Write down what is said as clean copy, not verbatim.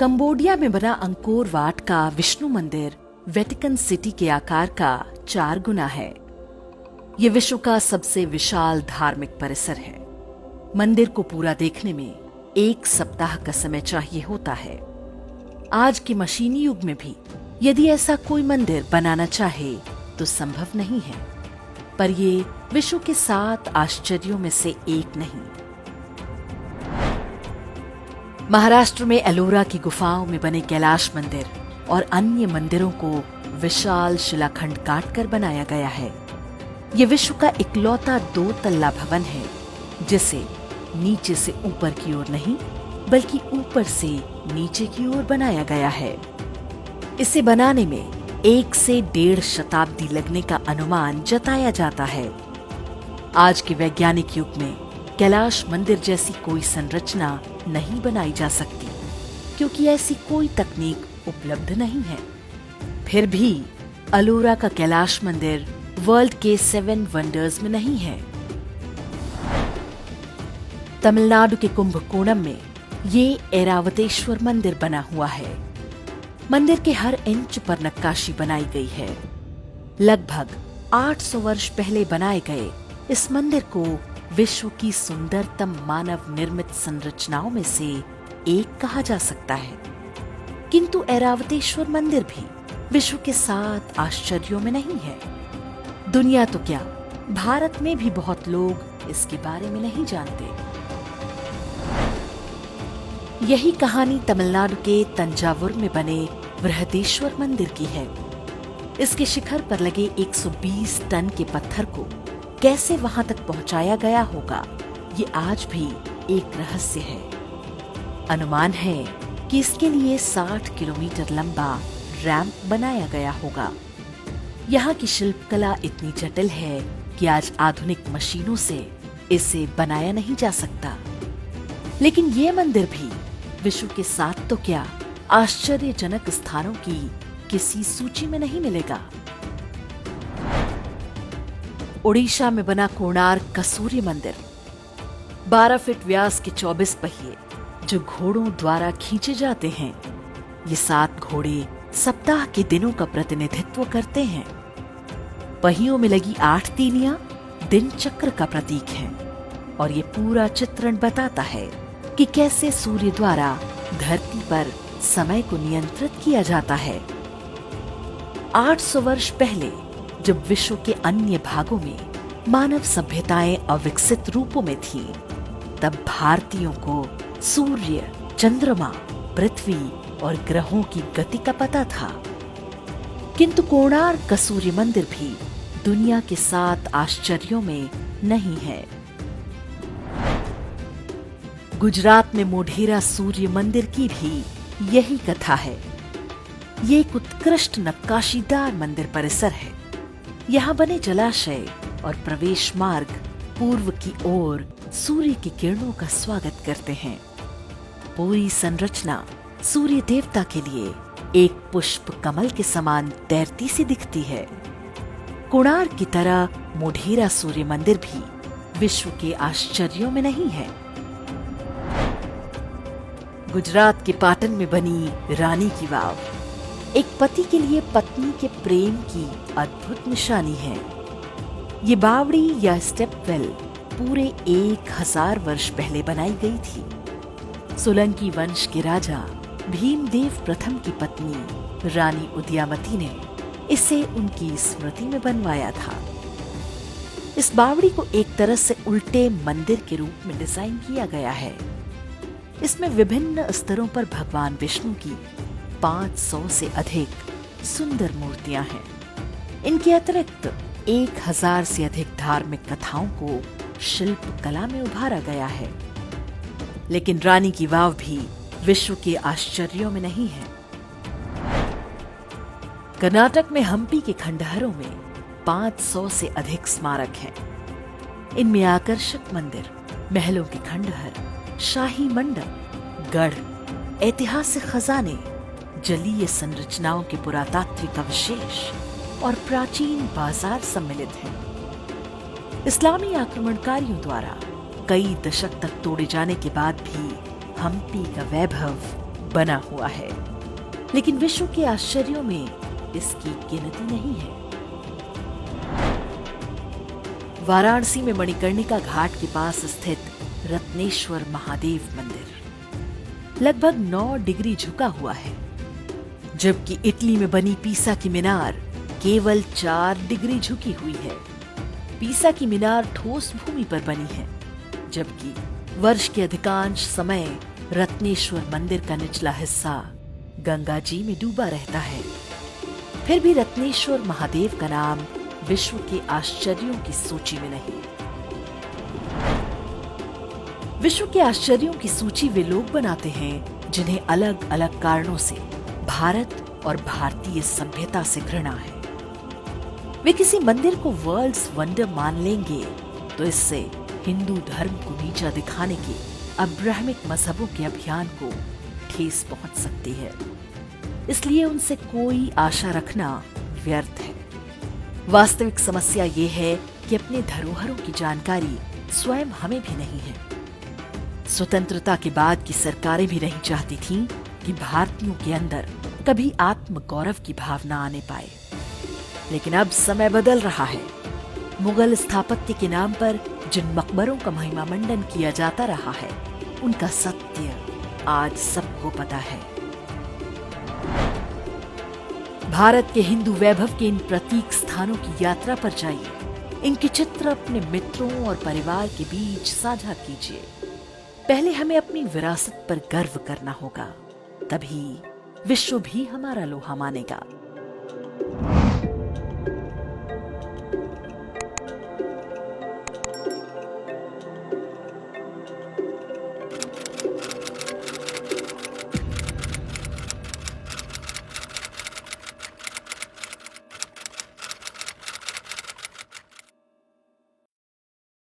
Cambodia में बना Angkor Wat का विष्णु मंदिर वेटिकन सिटी के आकार का 4 गुना है। ये विश्व का सबसे विशाल धार्मिक परिसर है। मंदिर को पूरा देखने में 1 सप्ताह का समय चाहिए होता है। आज के मशीनी युग में भी यदि ऐसा कोई मंदिर बनाना चाहे तो संभव नहीं है, पर ये विश्व के 7 आश्चर्यों में से एक नहीं। महाराष्ट्र में एलोरा की गुफाओं में बने कैलाश मंदिर और अन्य मंदिरों को विशाल शिलाखंड काटकर बनाया गया है। ये विश्व का इकलौता 2 तल्ला भवन है जिसे नीचे से ऊपर की ओर नहीं बल्कि ऊपर से नीचे की ओर बनाया गया है। इसे बनाने में 1 से 1.5 शताब्दी लगने का अनुमान जताया जाता है। आज के वैज्ञानिक युग में कैलाश मंदिर जैसी कोई संरचना नहीं बनाई जा सकती क्योंकि ऐसी कोई तकनीक उपलब्ध नहीं है। फिर भी अलोरा का कैलाश मंदिर वर्ल्ड के 7 वंडर्स में नहीं है। तमिलनाडु के कुंभकोणम में ये ऐरावतेश्वर मंदिर बना हुआ है। मंदिर के हर इंच पर नक्काशी बनाई गई है। लगभग 800 वर्ष पहले बनाए गए इस मंदिर को विश्व की सुंदरतम मानव निर्मित संरचनाओं में से एक कहा जा सकता है। किंतु ऐरावतेश्वर मंदिर भी विश्व के 7 आश्चर्यों में नहीं है। दुनिया तो क्या, भारत में भी बहुत लोग इसके बारे में नहीं जानते। यही कहानी तमिलनाडु के तंजावुर में बने बृहदेश्वर मंदिर की है। इसके शिखर पर लगे 120 टन के पत्थर को कैसे वहां तक पहुंचाया गया होगा, ये आज भी एक रहस्य है। अनुमान है कि इसके लिए 60 किलोमीटर लंबा रैंप बनाया गया होगा। यहाँ की शिल्पकला इतनी जटिल है कि आज आधुनिक मशीनों से इसे बनाया नहीं जा सकता। लेकिन ये मंदिर भी विश्व के 7 तो क्या आश्चर्यजनक स्थानों की किसी सूची में नहीं मिलेगा। ओडिशा में बना कोणार्क का सूर्य मंदिर 12 फीट व्यास के 24 पहिए जो घोड़ों द्वारा खींचे जाते हैं। ये 7 घोड़े सप्ताह के दिनों का प्रतिनिधित्व करते हैं। पहियों में लगी 8 तीलियां दिन चक्र का प्रतीक हैं और ये पूरा चित्रण बताता है कि कैसे सूर्य द्वारा धरती पर समय को नियंत्रित किया जाता है। 800 वर्ष पहले जब विश्व के अन्य भागों में मानव सभ्यताएं अविकसित रूपों में थीं, तब भारतीयों को सूर्य, चंद्रमा, पृथ्वी और ग्रहों की गति का पता था। किंतु कोणार्क का सूर्य मंदिर भी दुनिया के 7 आश्चर्यों में नहीं है। गुजरात में मोढेरा सूर्य मंदिर की भी यही कथा है। ये एक उत्कृष्ट नक्काशीदार मंदिर परिसर है। यहाँ बने जलाशय और प्रवेश मार्ग पूर्व की ओर सूर्य की किरणों का स्वागत करते हैं। पूरी संरचना सूर्य देवता के लिए एक पुष्प कमल के समान तैरती सी दिखती है। कोणार्क की तरह मोढेरा सूर्य मंदिर भी विश्व के आश्चर्यों में नहीं है। गुजरात के पाटन में बनी रानी की वाव एक पति के लिए पत्नी के प्रेम की अद्भुत निशानी है। ये बावड़ी या स्टेपवेल पूरे 1000 वर्ष पहले बनाई गई थी। सोलंकी वंश के राजा भीमदेव प्रथम की पत्नी रानी उदयामती ने इसे उनकी स्मृति में बनवाया था। इस बावड़ी को एक तरह से उल्टे मंदिर के रूप में डिजाइन किया गया है। इसमें विभिन्न स्तरों पर भगवान विष्णु की 500 से अधिक सुंदर मूर्तियां हैं। इनके अतिरिक्त 1000 से अधिक धार्मिक कथाओं को शिल्प कला में उभारा गया है। लेकिन रानी की वाव भी विश्व के आश्चर्यों में नहीं है। कर्नाटक में हम्पी के खंडहरों में 500 से अधिक स्मारक हैं। इनमें आकर्षक मंदिर, महलों के खंडहर, शाही मंडप, गढ़, ऐतिहासिक खजाने, जलीय संरचनाओं के पुरातात्विक अवशेष और प्राचीन बाजार सम्मिलित हैं। इस्लामी आक्रमणकारियों द्वारा कई दशक तक तोड़े जाने के बाद भी हम्पी का वैभव बना हुआ है, लेकिन विश्व के आश्चर्यों में इसकी गिनती नहीं है। वाराणसी में मणिकर्णिका घाट के पास स्थित रत्नेश्वर महादेव मंदिर लगभग 9 डिग्री झुका हुआ है, जबकि इटली में बनी पीसा की मीनार केवल 4 डिग्री झुकी हुई है। पीसा की मीनार ठोस भूमि पर बनी है, जबकि वर्ष के अधिकांश समय रत्नेश्वर मंदिर का निचला हिस्सा गंगा जी में डूबा रहता है। फिर भी रत्नेश्वर महादेव का नाम विश्व के आश्चर्यों की सूची में नहीं। विश्व के आश्चर्यों की सूची वे लोग बनाते हैं जिन्हें अलग अलग कारणों से भारत और भारतीय सभ्यता से घृणा है। वे किसी मंदिर को वर्ल्ड्स वंडर मान लेंगे तो इससे हिंदू धर्म को नीचा दिखाने के अब्राहमिक मजहबों के अभियान को ठेस पहुंच सकती है। इसलिए उनसे कोई आशा रखना व्यर्थ है। वास्तविक समस्या ये है कि अपने धरोहरों की जानकारी स्वयं हमें भी नहीं है। स्वतंत्रता के बाद की सरकारें भी नहीं चाहती थीं कि भारतीयों के अंदर कभी आत्म गौरव की भावना आने पाए, लेकिन अब समय बदल रहा है। मुगल स्थापत्य के नाम पर जिन मकबरों का महिमा मंडन किया जाता रहा है, उनका सत्य आज सबको पता है। भारत के हिंदू वैभव के इन प्रतीक स्थानों की यात्रा पर जाइए। इनके चित्र अपने मित्रों और परिवार के बीच साझा कीजिए। पहले हमें अपनी विरासत पर गर्व करना होगा, तभी विश्व भी हमारा लोहा मानेगा।